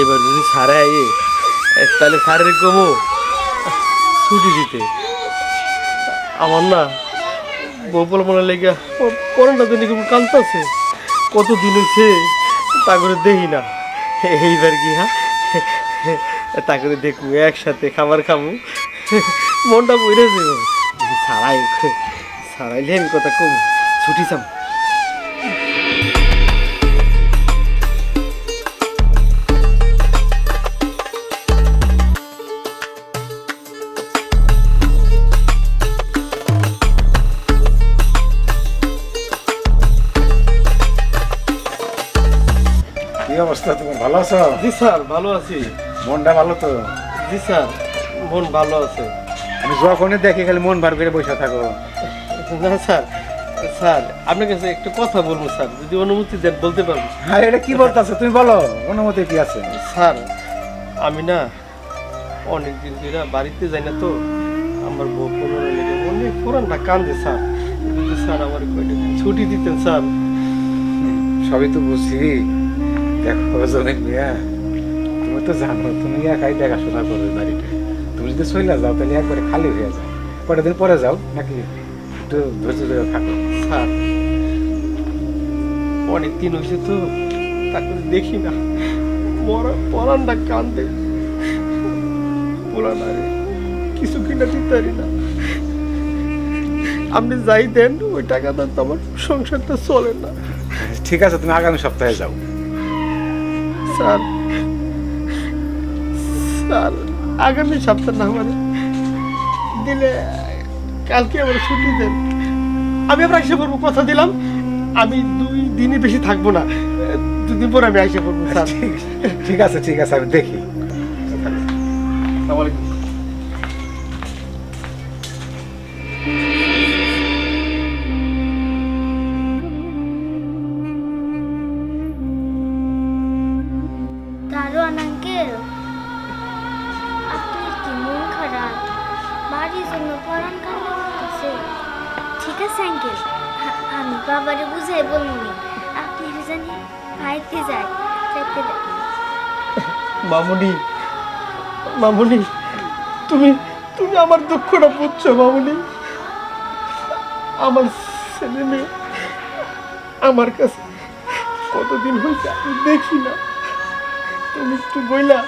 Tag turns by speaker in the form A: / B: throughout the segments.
A: এবার যদি সারে আইয়ে তাহলে সারের কমও ছুটি দিতে। আমার না বউপল মনে লেগে পরনটা তো নাকি কালতাছে, কতদিন হয়েছে তা করে দেখি না। এইবার কি হ্যাঁ তা করে দেখবো, একসাথে খাবার খাবো, মনটা বইরে যাবো। সারাই সারাইলে আমি কথা কম ছুটি চাম।
B: কি অবস্থা, তুমি ভালো আছো?
A: জি স্যার ভালো আছি।
B: মনটা ভালো তো?
A: জি স্যার মন ভালো আছে।
B: আমি যখনই দেখি খালি মন ভার করে বসে থাকো।
A: না স্যার, স্যার আপনার কাছে একটু কথা বলবো স্যার, যদি অনুমতি দেন বলতে পারবো?
B: হ্যাঁ, এটা কি বলতেছো তুমি, বলো অনুমতি কি আছে?
A: স্যার আমি না অনেক দিন ধরে বাড়িতে যাই না তো, আমার বউ পুনরায় লেগে অনেক পুরানটা কান্দে স্যার। যদি স্যার আমার কয়টা দিন ছুটি দিতেন স্যার।
B: সবই তো বুঝছি, দেখো জনের মিয়া, তুমি তো জানো তুমি একাই দেখাশোনা করবে বাড়িটা। তুমি যদি চলে যাও তাহলে একবারে খালি হয়ে যায়। কটা দিন পরে যাও নাকি, একটু ধৈর্য ধরে থাকো।
A: স্যার অনেক দিন হয়েছে তো, তাকে দেখি না, পরানটা কান্দে। পুরানা রে কিছু কিনা দিতে পারি না। আপনি যাই দেন ওই টাকাটা তো আমার সংসারটা চলে না।
B: ঠিক আছে, তুমি আগামী সপ্তাহে যাও।
A: স্যার স্যার আগামী সপ্তাহ না মানে দিলে কালকে আমার ছুটি দেন, আমি আবার এসে পড়বো, কথা দিলাম। আমি 2 দিনই বেশি থাকবো না, 2 দিন পর আমি এসে পড়বো স্যার।
B: ঠিক আছে ঠিক আছে, আমি দেখি।
A: আসসালামু আলাইকুম।
C: দারোয়ান আঙ্কেল, আপনার কি মন খারাপ? বাড়ির জন্য পরাণ কান্না করতেছে। ঠিক আছে আঙ্কেল, আমি বাবারে বুঝাই বলবনি। আপনি জানি ভাইতে যাই যাইতে দেন।
A: মামুনি, মামুনি, তুমি তুমি আমার দুঃখটা বুঝছো মামুনি? আমার ছেলে মেয়ে আমার কাছে কতদিন হয়েছে আমি দেখি না। তুমি একটু বইলা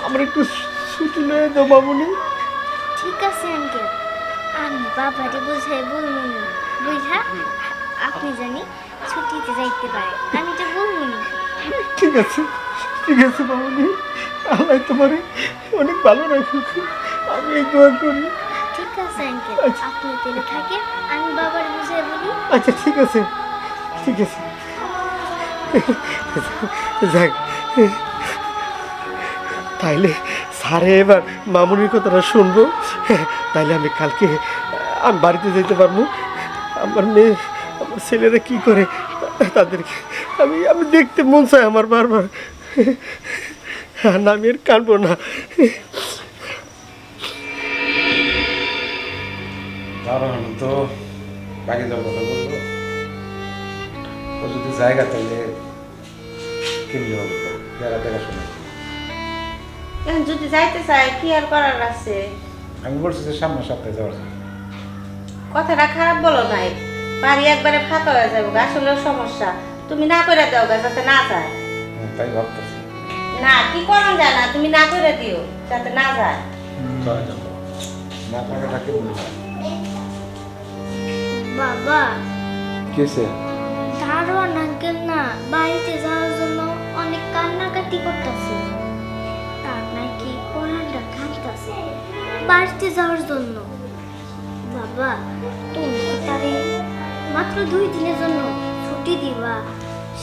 A: আমার একটু ছুটি নিয়ে দাও মামুনি।
C: ঠিক আছে আঙ্কেল, আমি বাবারে বুঝাই বলবনি। বুঝা আপনি জানি ছুটিতে যাইতে পারে, আমি তো বলবনি।
A: ঠিক আছে ঠিক আছে মামুনি, আল্লাহ তোমারে অনেক ভালো রাখুক, আমি এই দোয়া করি।
C: ঠিক আছে আঙ্কেল,
A: আচ্ছা।
C: আপনি তেলে থাকেন, আমি বাবার বুঝাই বলি।
A: আচ্ছা ঠিক আছে ঠিক আছে, যাক তাইলে স্যারে এবার মামুনির কথাটা শুনবো। তাইলে আমি কালকে আমি বাড়িতে যেতে পারবো। আমার মেয়ে আমার ছেলেরা কি করে তাদেরকে আমি আমি দেখতে মন চাই আমার বারবার। না আমি আর কাঁদবো না।
B: দারুণ তো, বাকি যাওয়ার কথা বলবো। ও যদি জায়গা তাহলে কিনলে হবে তো, দেখাশোনা।
D: এখন যদি যাইতে চাই কি আর করার আছে?
B: আমি বলছি যে সামনের সপ্তাহে যাওয়ার জন্য।
D: কথাটা খারাপ বলো নাই, বাড়ি একবারে ফাঁকা হয়ে যাবে, আসলেও সমস্যা। তুমি না করে দাও গা, যাতে না যায়।
B: তাই ভাবতেছি।
D: না, কি করা যায় না, তুমি না করে দিও যাতে না যায়।
B: না টাকাটা কিনলে হয়।
C: বাবা,
B: কিসে?
C: দারোয়ান আঙ্কেল না বাড়িতে যাওয়ার জন্য অনেক কান্নাকাটি করতেছে। তার নাকি পড়াটা কাঁদতেছে বাড়িতে যাওয়ার জন্য। বাবা, তুমি কি তারে মাত্র 2 দিনের জন্য ছুটি দিবা,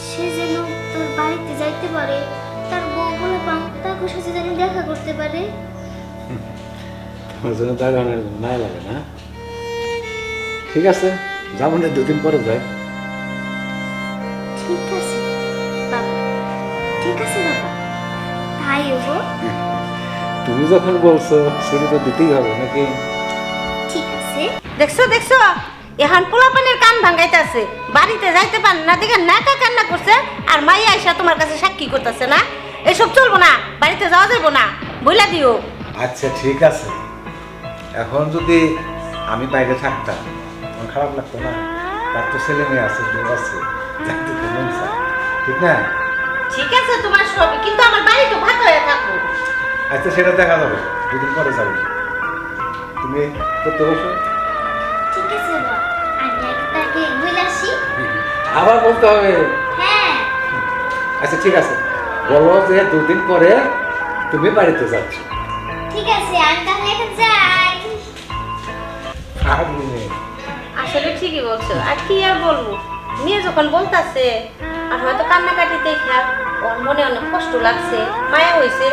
C: সে যেন তার বাড়িতে যাইতে পারে, তার বউ বলে তার সাথে যেন দেখা করতে পারে।
B: তোমার জন্য দাঁড়ানোর নাই লাগে না? ঠিক আছে, যাবো না, 2 দিন পরে যাই।
C: ঠিক আছে বাবা, ঠিক আছে বাবা, তাই হবো।
B: তুমি যখন বলছো ছুটি তো দিতেই হবে নাকি?
C: ঠিক আছে।
D: দেখছো দেখছো, এখন পোলাপানের কান ভাঙাইতেছে, বাড়িতে যাইতে পারে না দেখে নাকা কান্না করছে, আর মাইয়া আইসা তোমার কাছে সাক্ষী করতেছে না। এসব চলবো না, বাড়িতে যাওয়া যাবো না, বইলা দিও।
B: আচ্ছা ঠিক আছে, এখন যদি আমি বাইরে থাকতাম তখন খারাপ লাগতো না? তার তো ছেলে মেয়ে আছে, বউ আছে, যাইতে তো মন চায়, ঠিক না?
D: ঠিক আছে তোমার সবই, কিন্তু আমার বাড়ি তো ভাত হয়ে থাকবো।
B: আচ্ছা সেটা দেখা যাবে, দুদিন পরে যাবো। তুমি করতে বসো।
C: ঠিক আছে বাবা, আমি আগে তাকে বলে আসি।
B: আবার বলতে হবে?
C: হ্যাঁ
B: আচ্ছা ঠিক আছে, বলো যে দুদিন পরে তুমি বাড়িতে যাচ্ছ।
C: ঠিক আছে, আমি তাহলে এখন যাই।
B: আর মেয়ে,
D: আসলে ঠিকই বলছো, আর কি আর বলবো, মেয়ে যখন বলতাছে আর হয়তো কান্নাকাটি দেখে ওর মনে অনেক কষ্ট লাগছে, মায়া হয়েছে।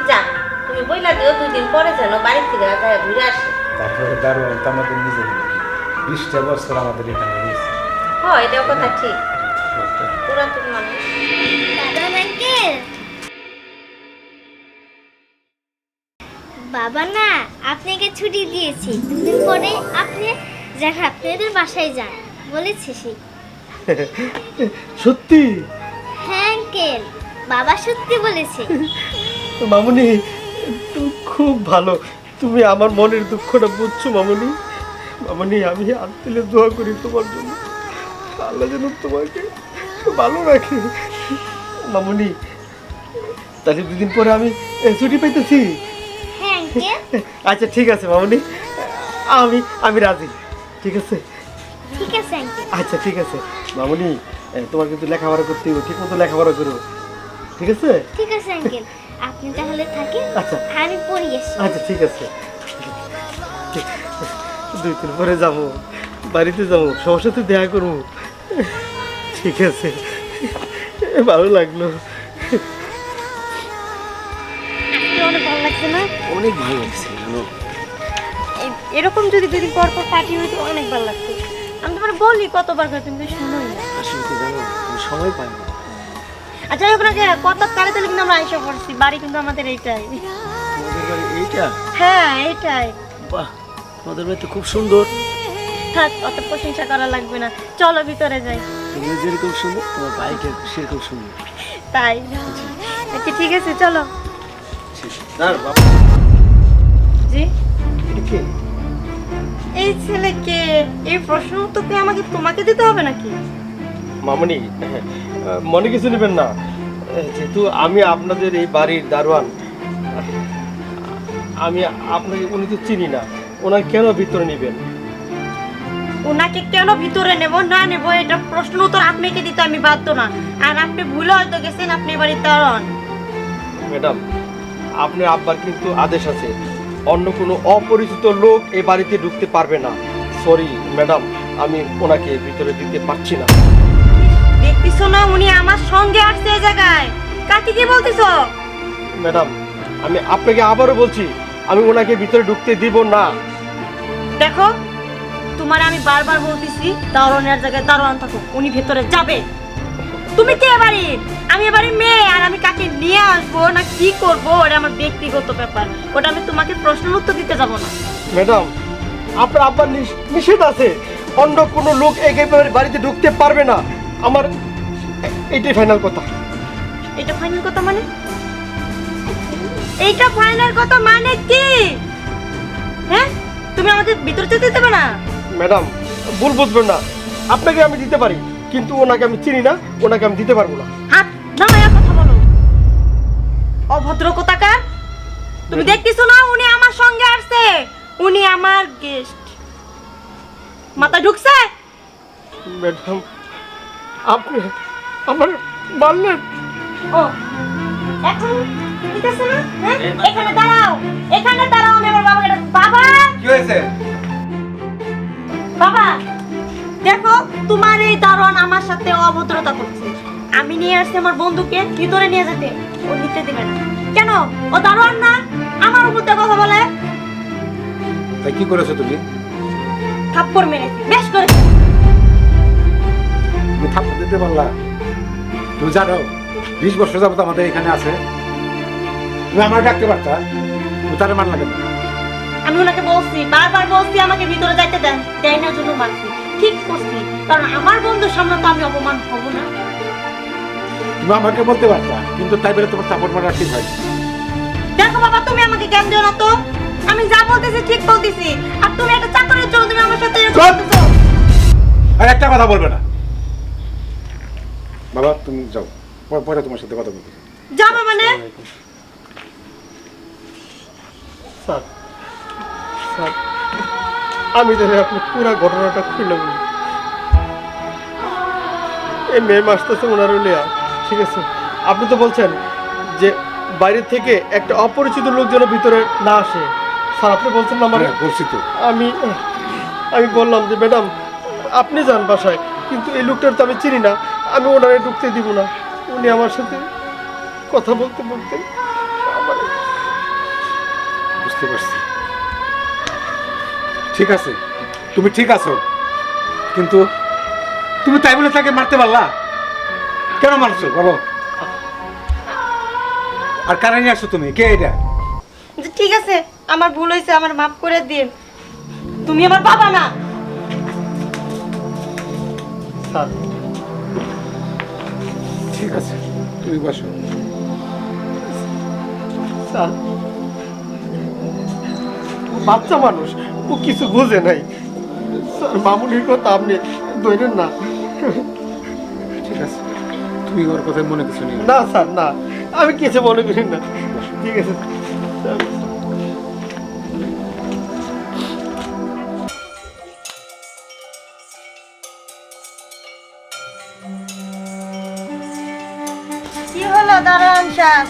D: যাক, তুমি বইলা দিও 2 দিন পরে যেন বাড়ি থেকে যায় ঘুরে আসে।
B: তারপরে দারুণ তো আমাদের নিজের 20টা বছর আমাদের এখানে রয়েছে।
D: হয়, এটাও কথা ঠিক, পুরাতন মানুষ।
C: দাদা আঙ্কেল, বাবা না আপনাকে ছুটি দিয়েছি, 2 দিন পরে আপনি আপনাদের বাসায় যান বলেছে সে।
A: সত্যি?
C: হ্যাঁ আঙ্কেল, বাবা সত্যি বলেছে।
A: মামুনি তুমি খুব ভালো, তুমি আমার মনের দুঃখটা বুঝছো মামুনি। মামুনি আমি হাত তুলে দোয়া করি তোমার জন্য, আল্লাহ যেন তোমাকে ভালো রাখে মামুনি। তাহলে 2 দিন পরে আমি ছুটি পাইতেছি।
C: হ্যাঁ আঙ্কেল।
A: আচ্ছা ঠিক আছে মামুনি, আমি আমি রাজি। ঠিক আছে
C: ঠিক আছে আঙ্কেল।
A: আচ্ছা ঠিক আছে মামুনি, তোমার কিন্তু লেখাপড়া করতে হবে, ঠিক মতো লেখাপড়া করো, ঠিক আছে?
C: ঠিক আছে আঙ্কেল, আপনি তাহলে থাকেন,
A: আচ্ছা।
C: আমি পড়ি আসি।
A: আচ্ছা ঠিক আছে, 2 দিন পরে যাবো, বাড়িতে যাবো, সবার সাথে দেখা করবো। ঠিক আছে, ভালো লাগলো।
C: আজকে অনেক ভালো লাগছে না?
A: অনেক ভালো লাগছে জানো।
E: এরকম যদি 2 দিন পর পর পার্টি হইতো অনেক ভালো লাগতো। আমি তোমার বলি কতবার করে, তুমি তো শুনোই না।
A: আসলে কি জানো, আমি সময় পাই না।
E: আচ্ছা এখন আগে কত তাড়াতাড়ি কিন্তু আমরা আইসা পড়ছি, বাড়ি কিন্তু আমাদের এইটাই।
A: তোমাদের বাড়ি এইটা?
E: হ্যাঁ এইটাই।
A: বাহ, তোমাদের বাড়ি তো খুব সুন্দর।
E: থাক, অত প্রশংসা করা লাগবে না, চলো ভিতরে যাই।
A: তুমি যেরকম সুন্দর, তোমার বাইক সেরকম সুন্দর।
E: তাই আচ্ছা ঠিক আছে চলো।
A: আর বাবা,
E: জি,
A: এটা কে?
E: এই ছেলেকে এই প্রশ্ন উত্তর কি আমাকে তোমাকে দিতে হবে নাকি?
A: মামনি, মনে কিছু নেবেন না, যেহেতু আমি আপনাদের এই বাড়ির দারোয়ান, আমি আপনাকে, উনি তো চিনি না, ওনাকে কেন ভিতরে নেবেন?
E: ওনাকে কেন ভিতরে নেব না নেব এটা প্রশ্ন উত্তর আপনাকে দিতে আমি বাধ্য না। আর আপনি ভুলে হয়তো গেছেন আপনি বাড়ির দারোয়ান।
A: ম্যাডাম, আপনার আব্বার কিন্তু আদেশ আছে, অন্য কোনো অপরিচিত লোক এই বাড়িতে ঢুকতে পারবে না। সরি ম্যাডাম, আমি ওনাকে ভিতরে দিতে পারছি না।
E: দেখতেছো না উনি আমার সঙ্গে আসছে এই জায়গায়, কাকে কি বলতেছো?
A: ম্যাডাম, আমি আপনাকে আবারও বলছি, আমি ওনাকে ভিতরে ঢুকতে দিব না।
E: দেখো তোমার আমি বারবার বলতেছি দারোয়ানের জায়গায় দারোয়ান থাকো, উনি ভেতরে যাবে। তুমি কে বাড়ির? আমি এবারে মেয়ে, আর আমি কাকে নিয়ে আসবো না কি করবো ওটা আমার ব্যক্তিগত ব্যাপার, ওটা আমি তোমাকে প্রশ্ন উত্তর দিতে যাব না।
A: ম্যাডাম, আপনার আব্বার নিষেধ আছে, অন্য কোনো লোক একেবারে বাড়িতে ঢুকতে পারবে না। আমার এইটাই ফাইনাল কথা।
E: এটা ফাইনাল কথা মানে? এইটা ফাইনাল কথা মানে কি? হ্যাঁ, তুমি আমাকে ভিতরে যেতে দেবে না?
A: ম্যাডাম, ভুল বুঝবেন না, আপনাকে আমি দিতে পারি, কিন্তু ওনাকে আমি চিনি না, ওনাকে আমি দিতে পারবো না।
E: হাত নামায়া কথা বলো, অভদ্র কোথাকার। তুমি দেখতেছো না উনি আমার সঙ্গে আসছে, উনি আমার গেস্ট। মাথা ঢুকছে?
A: ম্যাডাম, আপনি আমার মারলেন।
E: ও এখন দেখতেছো না? হ্যাঁ, এখানে দাঁড়াও, এখানে দাঁড়াও, আমি আমার বাবাকে ডাক- বাবা,
B: কি হয়েছে?
E: বাবা দেখো তোমার এই দারোয়ান আমার সাথে অভদ্রতা করছে। আমি নিয়ে আসছি আমার বন্ধুকে ভিতরে নিয়ে যেতে, ও নিতে দিবে না। কেন? ও দারোয়ান না? আমার উপর দিয়ে কথা বলে।
B: তাই কি করেছো তুমি?
E: থাপ্পড় মেরেছি, বেশ করে।
B: তুমি থাপ্পড় দিতে পারলা? তুমি জানো 20 বছর যাবত আমাদের এখানে আছে, তুমি আমার ডাকতে পারতা, তুমি তারা মারলা কেন?
E: আমি ওনাকে বলছি, বারবার বলছি আমাকে ভিতরে যাইতে দেন, দেয় না জন্য মারছি। ঠিক করছি, কারণ আমার বন্ধুর সামনে তো আমি অপমান হব না।
B: তুমি আমাকে বলতে পারতা, কিন্তু তাই বলে তোমার চাপড় মারা ঠিক হয়।
E: দেখো বাবা, তুমি আমাকে জ্ঞান দিও না তো। আমি যা বলতেছি ঠিক বলতেছি, আর তুমি একটা চাকরির জন্য তুমি আমার সাথে এরকম
B: চুপ!
E: করতেছো।
B: আর একটা কথা বলবে না। বাবা তুমি যাও, পরে তোমার সাথে কথা বলতে।
E: যাবে মানে?
A: স্যার স্যার আমি জানি আপনি পুরো ঘটনাটা খুলে বলি। এই মে মাসতেছে ওনার লিয়া, ঠিক আছে? আপনি তো বলছেন যে বাইরে থেকে একটা অপরিচিত লোক যেন ভিতরে না আসে। স্যার আপনি বলছেন না আমার,
B: বলছি তো।
A: আমি বললাম যে ম্যাডাম আপনি যান বাসায়, কিন্তু এই লোকটার তো আমি চিনি না, আমি ওনারে ঢুকতে দিব না। উনি আমার সাথে কথা বলতে বলতে
B: বুঝতে পারছি। ঠিক আছে, তুমি ঠিক আছো, কিন্তু তুমি তাই বলে তাকে মারতে পারলা? কেন মারছো বলো? আর কারা নিয়ে আসছো তুমি? কে এটা?
E: যে ঠিক আছে, আমার ভুল হয়েছে, আমার মাফ করে দিন। তুমি আমার বাবা না।
A: স্যার
B: ঠিক আছে, তুমি বসো।
A: স্যার ও বাচ্চা মানুষ, ও কিছু বোঝে নাই। স্যার মামুনির কথা আপনি ধরেন না।
B: ঠিক আছে, তুমি ওর কথা মনে কিছু নেই।
A: না স্যার না, আমি কিছু মনে করি না। ঠিক আছে স্যার।
E: কি হলো দারোয়ান সাহেব?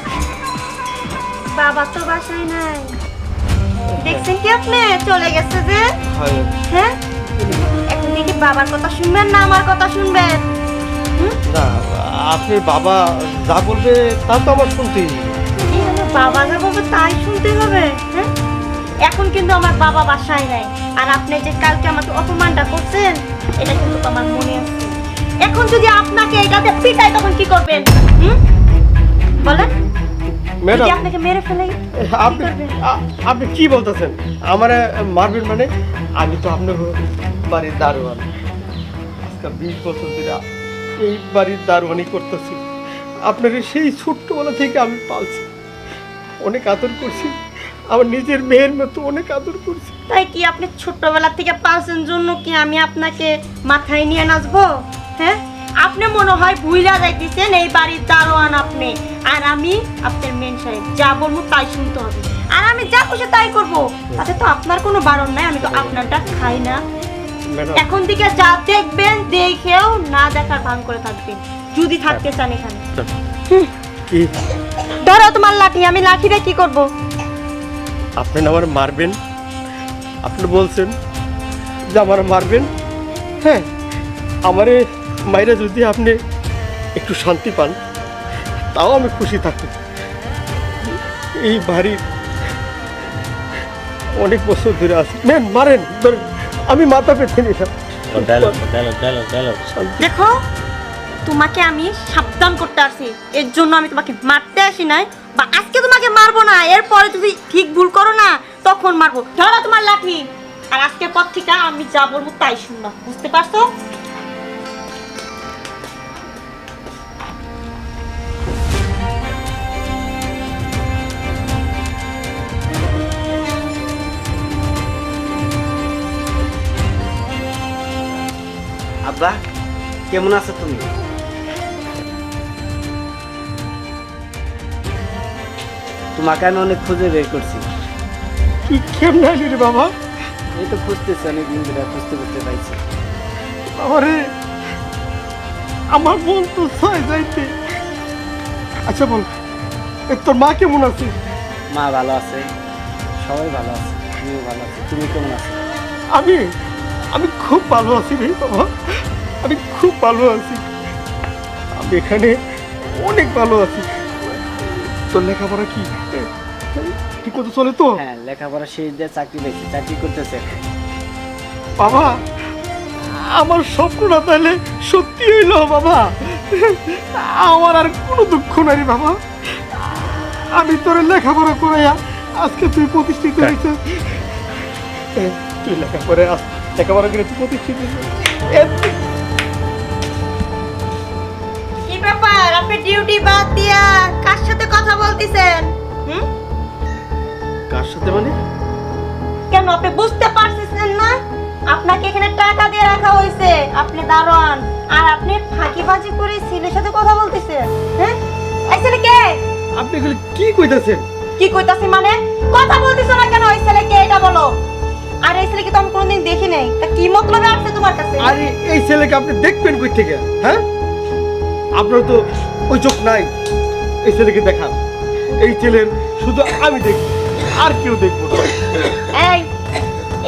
E: বাবা তো বাসায় নাই। দেখছেন কি আপনি চলে গেছে যে? হ্যাঁ, এখন দেখি বাবার কথা শুনবেন না আমার কথা শুনবেন?
A: না আপনি বাবা যা বলবে তা তো আমার শুনতেই হবে।
E: কি হলো, বাবা যা বলবে তাই শুনতে হবে? হ্যাঁ, এখন কিন্তু আমার বাবা বাসায় নাই, আর আপনি যে কালকে আমাকে অপমানটা করছেন এটা কিন্তু আমার মনে আছে। এখন যদি আপনাকে এটাতে পিটাই তখন কি করবেন? বলেন।
A: ম্যাডাম
E: যদি আপনাকে মেরে ফেলে
A: আপনি আপনি কি বলতেছেন? আমারে মারবেন মানে? আমি তো আপনার বাড়ির দারোয়ান, আজকে 20 বছর ধরে এই বাড়ির দারোয়ানি করতেছি। আপনার সেই ছোট্টবেলা থেকে আমি পালছি, অনেক আদর করছি, আমার নিজের মেয়ের মতো অনেক আদর করছি।
E: তাই কি আপনি ছোট্টবেলা থেকে পালছেন জন্য কি আমি আপনাকে মাথায় নিয়ে নাচবো? হ্যাঁ, আপনি মনে হয় ভুইলা যাইতেছেন এই বাড়ির দারোয়ান আপনি, আর আমি আপনার মেন সাহেব। যা বলবো তাই শুনতে হবে, আর আমি যা খুশি তাই করবো। তাতে তো আপনার কোনো বারণ নাই, আমি তো আপনারটা খাই না।
A: ম্যাডাম
E: এখন থেকে যা দেখবেন দেখেও না দেখার ভান করে থাকবেন যদি থাকতে চান এখানে।
A: কি
E: ধরো তোমার লাঠি, আমি লাঠিটা কি করব?
A: আপনি না আমার মারবেন? আপনি বলছেন যে আমার মারবেন? হ্যাঁ, আমারে মাইরা যদি আপনি একটু শান্তি পান তাও আমি খুশি থাকি। এই বাড়ির অনেক বছর ধরে আছি। নেন মারেন, ধরেন, আমি মাথা পেতে নিলাম।
E: দেখো, তোমাকে আমি সাবধান করতে আসছি, এর জন্য আমি তোমাকে মারতে আসি নাই, বা আজকে তোমাকে মারবো না, এরপরে যদি ঠিক ভুল করো না তখন মারবো। ধরো তোমার লাঠি, আর আজকের পর থেকে আমি যা বলবো তাই শুনবা, বুঝতে পারছো?
F: আব্বা কেমন আছো তুমি? তোমাকে আমি অনেক খুঁজে বের করছি।
A: তুই কেমন আলি রে বাবা?
F: এই তো খুঁজতেছি, অনেক দিন ধরে খুঁজতে করতে পাইছি।
A: আমারে আমার মন তো চায় যাইতে। আচ্ছা বল, তোর মা কেমন আছে?
F: মা ভালো আছে, সবাই ভালো আছে, তুমিও ভালো আছো। তুমি কেমন আছো?
A: আমি আমি খুব ভালো আছি রে বাবা, আমি খুব ভালো আছি। আমি এখানে অনেক ভালো আছি। তোর লেখাপড়া কি ঠিক মতো চলে তো?
F: হ্যাঁ, লেখাপড়া শেষ দিয়ে চাকরি পেয়েছি, চাকরি করতেছে।
A: বাবা আমার স্বপ্নটা তাহলে সত্যি হইল বাবা। আমার আর কোনো দুঃখ নাই রে বাবা। আমি তোর লেখাপড়া করাইয়া আজকে তুই প্রতিষ্ঠিত হয়েছিস। তুই লেখাপড়া করে তুই প্রতিষ্ঠিত।
E: কি ব্যাপার? ব্যাপার? আপনি ডিউটি বাদ দিয়া কার সাথে কথা বলতেছেন? হুম?
A: কার সাথে মানে?
E: কেন আপনি বুঝতে পারতেছেন না? আপনাকে এখানে টাকা দিয়ে রাখা হয়েছে, আপনি দারোয়ান, আর আপনি ফাঁকিবাজি করে ছেলের সাথে কথা বলতেছেন। হ্যাঁ, এই ছেলে কে?
A: আপনি এগুলো কি কইতাছেন?
E: কি কইতাছি মানে? কথা বলতেছো না কেন? ওই ছেলে কে এটা বলো। আর এই ছেলেকে তো আমি কোনোদিন দেখি নাই, তা কি মতলবে আসছে তোমার কাছে?
A: আরে এই ছেলেকে আপনি দেখবেন কই থেকে? হ্যাঁ, আপনার তো ওই চোখ নাই এই ছেলেকে দেখার। এই ছেলের শুধু আমি দেখব, আর কেউ দেখবো না।
E: এই,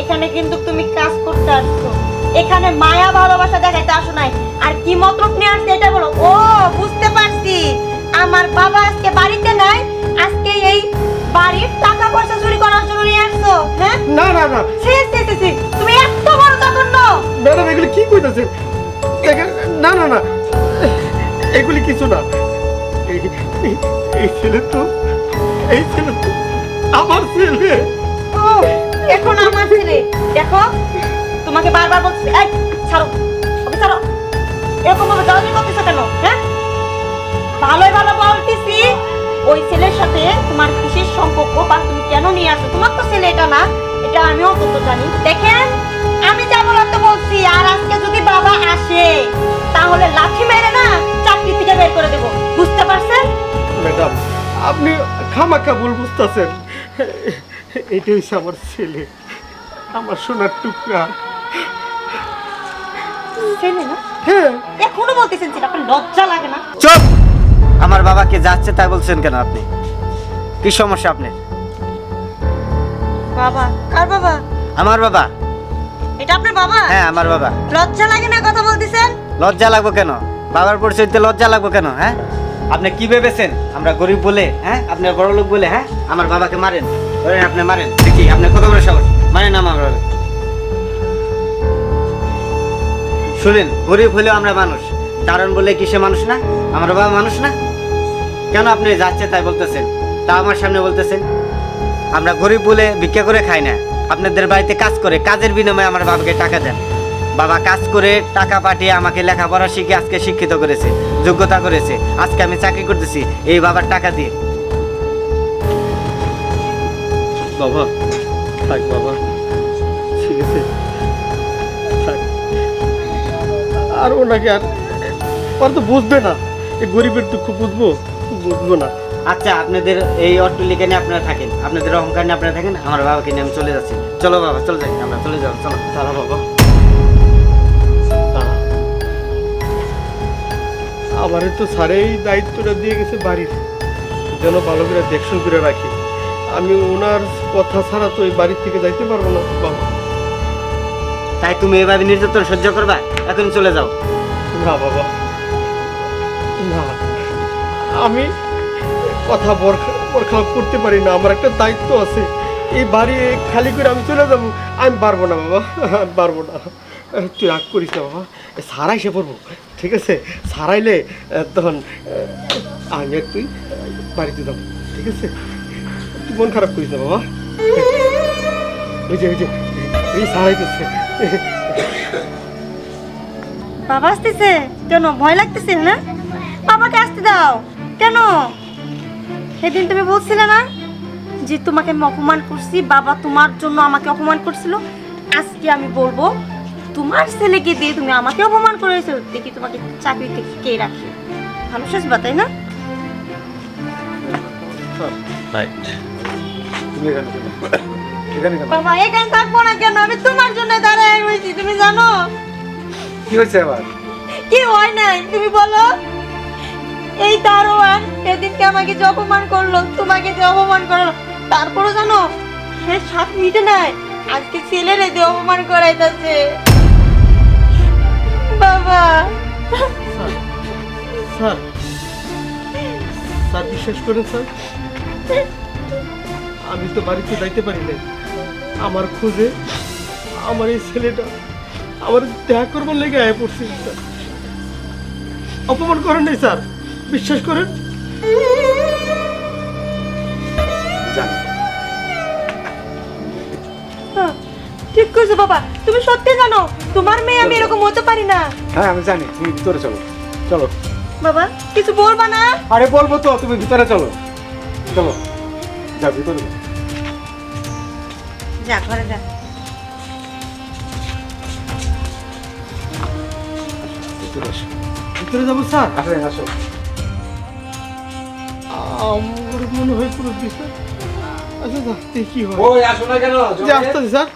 E: এখানে কিন্তু তুমি কাজ করতে আসছো, এখানে মায়া ভালোবাসা দেখাইতে আসো নাই। আর কি মতলব নিয়ে আসছে এটা বলো। ও, বুঝতে পারছি, আমার বাবা আজকে বাড়িতে নাই, আজকে এই বাড়ির টাকা পয়সা চুরি করার জন্য নিয়ে আসছো। হ্যাঁ,
A: না না না
E: ছি ছি ছি ছি, তুমি এত বড় জঘন্য।
A: ম্যাডাম, এগুলি কি কইতাছেন? দেখেন, না না না, এগুলি কিছু না। এই ছেলে তো আমার ছেলে।
E: ও, এখন আমার ছেলে। দেখো, তোমাকে বারবার বলছি, এই ছাড়ো, ওকে ছাড়ো। এরকম ভাবে জলদি করতেছো কেন? হ্যাঁ, ভালোই ভালো বলতেছি, ওই ছেলের সাথে তোমার কিসের সম্পর্ক বা তুমি কেন নিয়ে আসো? তোমার তো ছেলে এটা না, এটা আমিও অন্তত জানি। দেখেন, আমি যা বলার তো বলছি, আর আজকে যদি বাবা আসে তাহলে লাঠি মেরে না চাকরি থেকে বের করে দেবো, বুঝতে পারছেন?
A: ম্যাডাম, আপনি খামাখা ভুল বুঝতেছেন। এটা হচ্ছে আমার ছেলে, আমার সোনার টুকরা।
E: ছেলে না?
A: হ্যাঁ,
E: এখনো বলতেছেন ছেলে, আপনার লজ্জা লাগে না?
F: চুপ! আমার বাবাকে যাচ্ছে তাই বলছেন কেন আপনি? কি সমস্যা আপনার?
E: বাবা? কার বাবা?
F: আমার বাবা।
E: এটা আপনার বাবা?
F: হ্যাঁ, আমার বাবা।
E: লজ্জা লাগে না কথা বলতেছেন?
F: লজ্জা লাগবে কেন? বাবার পরিচয় দিতে লজ্জা লাগবে কেন? হ্যাঁ, আপনি কি ভেবেছেন আমরা গরিব বলে? হ্যাঁ, আপনি বড় লোক বলে? হ্যাঁ, আমার বাবাকে মারেন, ধরেন আপনি মারেন, দেখি আপনি কত বড় সাহস, মারেন আমার বাবা। শুনেন, গরিব হলেও আমরা মানুষ, কারণ বলে কি সে মানুষ না? আমার বাবা মানুষ না? কেন আপনি যাচ্ছে তাই বলতেছেন? তা আমার সামনে বলতেছেন আমরা গরিব বলে ভিক্ষা করে খাই না, আপনাদের বাড়িতে কাজ করে, কাজের বিনিময়ে আমার বাবাকে টাকা দেন। বাবা কাজ করে টাকা পাঠিয়ে আমাকে লেখাপড়া শিখে আজকে শিক্ষিত করেছে, যোগ্যতা করেছে, আজকে আমি চাকরি করতেছি এই বাবার টাকা দিয়ে।
A: বাবা, থাক বাবা, ঠিক আছে, থাক। আর ওনাকে আর তো বুঝবে না, এই গরিবের দুঃখ বুঝবো না।
F: আচ্ছা, আপনাদের এই অট্টলিকা নিয়ে আপনারা থাকেন, আপনাদের অহংকার নিয়ে আপনারা থাকেন, আমার বাবাকে নিয়ে আমি চলে যাচ্ছি। চলো বাবা, চলে যাই, আমরা চলে যাবো, চলো।
A: দাঁড়া বাবা, দাঁড়া। আমারে তো স্যারে এই দায়িত্বটা দিয়ে গেছে বাড়ির, যেন ভালো করে দেখশন করে রাখি। আমি ওনার কথা ছাড়া তো এই বাড়ির থেকে যাইতে পারবো না বাবা।
F: তাই তুমি এভাবে নির্যাতন সহ্য করবা? এখন চলে যাও।
A: না বাবা, না, আমি কথা বরখেলাপ করতে পারি না, আমার একটা দায়িত্ব আছে। এই বাড়ি খালি করে আমি চলে যাবো, আমি পারবো না বাবা, আমি পারবো না। তুই রাগ করিস না বাবা, সারাই সে পড়বো, ঠিক আছে? সারাইলে তখন আমি আর তুই বাড়িতে যাবো, ঠিক আছে? তুই মন খারাপ করিস না বাবা। ওই যে এই সারাইতেছে।
E: বাবা আসতেছে কেন? ভয় লাগতেছে না? বাবাকে আসতে দাও। কেন? সেদিন তুমি বলছিলে না যে তোমাকে আমি অপমান করছি, বাবা তোমার জন্য আমাকে অপমান করছিল। আজকে আমি বলবো তোমার ছেলেকে দিয়ে তুমি আমাকে অপমান করেছো, দেখি তোমাকে চাকরি থেকে কে রাখে। ভালো সাজবা, তাই না?
B: তুমি এখানে কেন? এখানে কেন?
E: বাবা, এখানে থাকবো না কেন? আমি তোমার জন্য দাঁড়ায় রয়েছি, তুমি জানো?
B: কি হয়েছে আবার?
E: কি হয় নাই তুমি বলো? এই দারোয়ান সেদিনকে আমাকে যে অপমান করলো, তোমাকে যে অপমান করলো, তারপরও জানো সে 7 মিনিটে নাই, আজকে ছেলেরে দিয়ে অপমান করাইতেছে। বাবা,
A: স্যার, স্যার বিশ্বাস করেন স্যার, আমি তো বাড়িতে যাইতে পারি না। আমার খোঁজে আমার এই ছেলেটা আমার দেখা করবার লেগে আয় পড়ছে স্যার। অপমান করেন নাই স্যার, বিশ্বাস করেন।
B: জানি।
E: হ্যাঁ, ঠিক কইছো বাবা, তুমি সত্যি জানো তোমার মেয়ে আমি এরকম হতে পারি না।
B: হ্যাঁ, আমি জানি। তুমি ভিতরে চলো, চলো।
E: বাবা কিছু বলবা না?
B: আরে বলবো তো, তুমি ভিতরে চলো, চলো যা ভিতরে যাও।
E: যা ঘরে যা।
B: ভিতরে আসো,
A: ভিতরে যাবো স্যার?
B: আসেন আসো।
A: আমার মনে হয় পুরো বিষয়। আচ্ছা দেখতে কি হয়।
B: ওই আসো না কেন,
A: যে আসতেছি স্যার।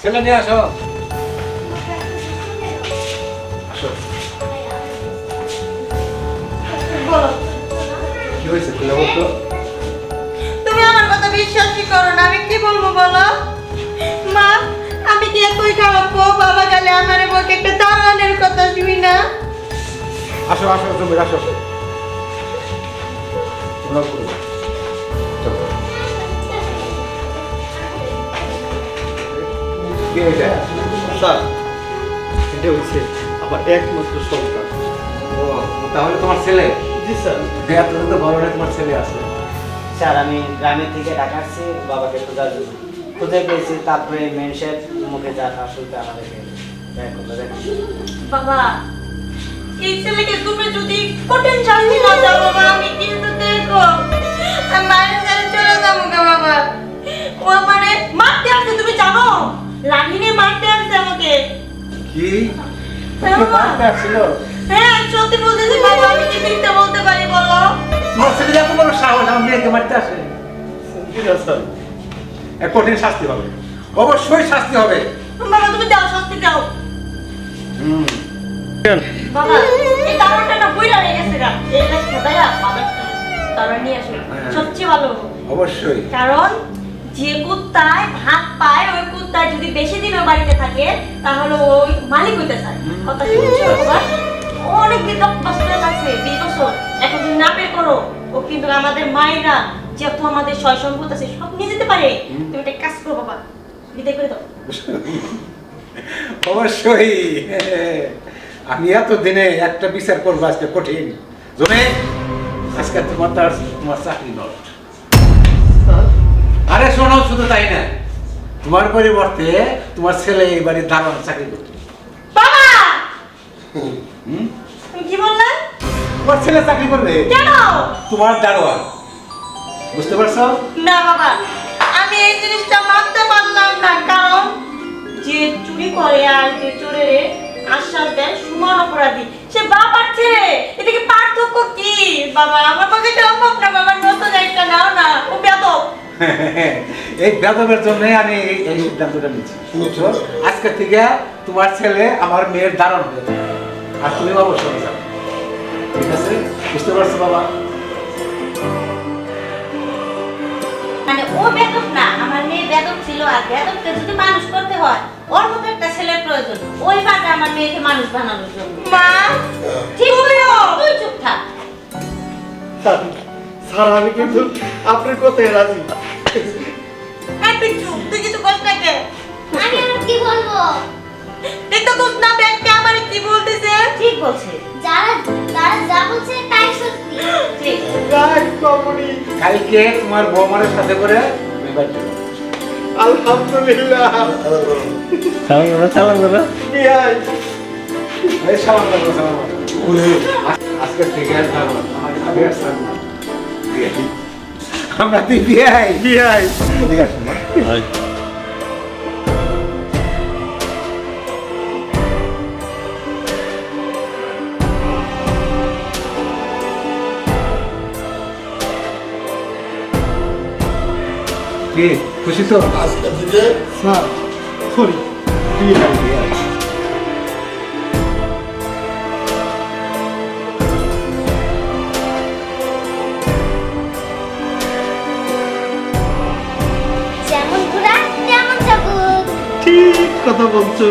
B: ছেলে নিয়ে আসো। আসো।
E: বলো,
B: কি হয়েছে খুলে বলতো?
E: তুমি আমার কথা বিশ্বাসই করো না, আমি কি বলবো বলো? মা, আমি কি এতই খারাপ গো? বাবা গেলে আমার বউকে একটা দারোয়ানের কথা শুনি না।
B: আসো আসো, তুমি আসো। তোমরা উপরে যাও। চলো। কি হয়েছে?
A: স্যার এটা হচ্ছে আমার একমাত্র সন্তান।
B: ও, তাহলে তোমার ছেলে?
A: জি স্যার।
B: বেয়াতে তো বড় তোমার ছেলে আছে।
F: স্যার আমি গ্রামের থেকে টাকা আসছি বাবাকে খোঁজার জন্য, খুঁজে পেয়েছি। তারপরে মেন সাহেব মুখে যা আসলটা আমাদেরকে দেখা করলো। দেখেন
E: বাবা, এই ছেলেকে তুমি যদি কঠিন শাস্তি না দাও বাবা, আমি কিন্তু দেখো আমি বাইরে ছেড়ে চলে যাবো গো বাবা। ও আমারে মারতে আসছে, তুমি জানো? লাঠিনে মারতে আসছে আমাকে।
B: কি?
E: হ্যাঁ,
B: তোকে মারতে আসছিল?
E: হ্যাঁ সত্যি বলতেছি বাবা, আমি কি মিথ্যা বলতে পারি বলো?
B: তোমার ছেলে এত বড় সাহস আমার মেয়েকে মারতে আসে?
A: জি না স্যার।
B: এর কঠিন শাস্তি হবে, অবশ্যই শাস্তি হবে।
E: বাবা তুমি দাও, শাস্তি দাও।
B: হুম।
E: বাবা এই দারুণটা না বইলা রেখে গেছে গা, এইটা খেদাইয়া বাবা দারুণ নিয়ে আসো, সবচেয়ে ভালো হবে।
B: অবশ্যই।
E: কারণ যে কুত্তায় ভাত পায় ওই কুত্তায় যদি বেশি দিন ওই বাড়িতে থাকে তাহলে ওই মালিক হইতে চায়। কথা শুনছো বাবা? ও অনেক দিন বছরে থাকছে, 20 বছর। এখন যদি না বের করো, ও কিন্তু আমাদের মায়েরা যত আমাদের সয় সম্পদ আছে সব নিয়ে যেতে পারে। তুমি একটা কাজ করো বাবা, বিদায় করে দাও।
B: অবশ্যই। আমি এত দিনে একটা বিচার করবো আজকে কঠিন। জনে আজকে তোমার চাকরি নট।
A: স্যার
B: আরে শোনো, শুধু তাই না, তোমার পরিবর্তে তোমার ছেলে এই বাড়ির দারোয়ান চাকরি করতো।
E: বাবা
B: হুম?
E: তুমি কি বললে?
B: তোমার ছেলে চাকরি করবে
E: কেন?
B: তোমার দারোয়ান, বুঝতে পারছো?
E: না বাবা, আমি এই জিনিসটা মানতে পারলাম না। কারণ যে চুরি করে আর যে চোরের আশ্বাস দেয় সমান অপরাধী, সে বাবার ছেলে। এদিকে পার্থক্য কি বাবা? আমার পক্ষে সম্ভব না বাবা, নতুন একটা নাও না, ও বেয়াদব।
B: এই বেদবের জন্য আমি এই সিদ্ধান্তটা নিচ্ছি। বুঝছো? আজকে থেকে তোমার ছেলে আমার মেয়ের দারোয়ান হয়ে যাবে, আর তুমি অবশ্যই যাবে। ঠিক আছে, বুঝতে পারছো বাবা?
D: মানে ও বেদব না, আমার মেয়ে বেদব ছিল। আর বেদবকে যদি মানুষ করতে হয় ওর মতো একটা ছেলের প্রয়োজন, ওই বাদে আমার মেয়েকে মানুষ বানানোর জন্য।
E: মা
D: ঠিক বলেছো, তুই চুপ থাক।
A: স্যার স্যার আমি কিন্তু আপনার কথায় রাজি।
E: এই পিচ্ছু, তুই কিছু কষ্ট নাকি?
C: আমি আর কি বলবো?
E: এটা তো না ব্যাংকে আমার কি বলতেছে?
D: ঠিক বলছে,
C: তারা যা বলছে তাই সত্যি।
D: ঠিক।
A: রাগ কমনি।
B: কালকে তোমার বৌমারের সাথে করে আমি বাড়ি চলে যাবো।
A: আলহামদুলিল্লাহ।
F: সালাম করো।
A: বিয়াই।
B: এই সালাম আলাইকুম, সালাম আলাইকুম। আজকে থেকে আর দারোয়ান, আমি আর সালাম না। বিয়াই। আমরা তুই বিয়াই।
A: বিয়াই।
B: ঠিক আছে মা। কি খুশি তো?
A: Sir sorry. বিয়াই।
B: বিয়াই।
C: যেমন ঘোরা তেমন চাবুক।
A: ঠিক কথা বলছো।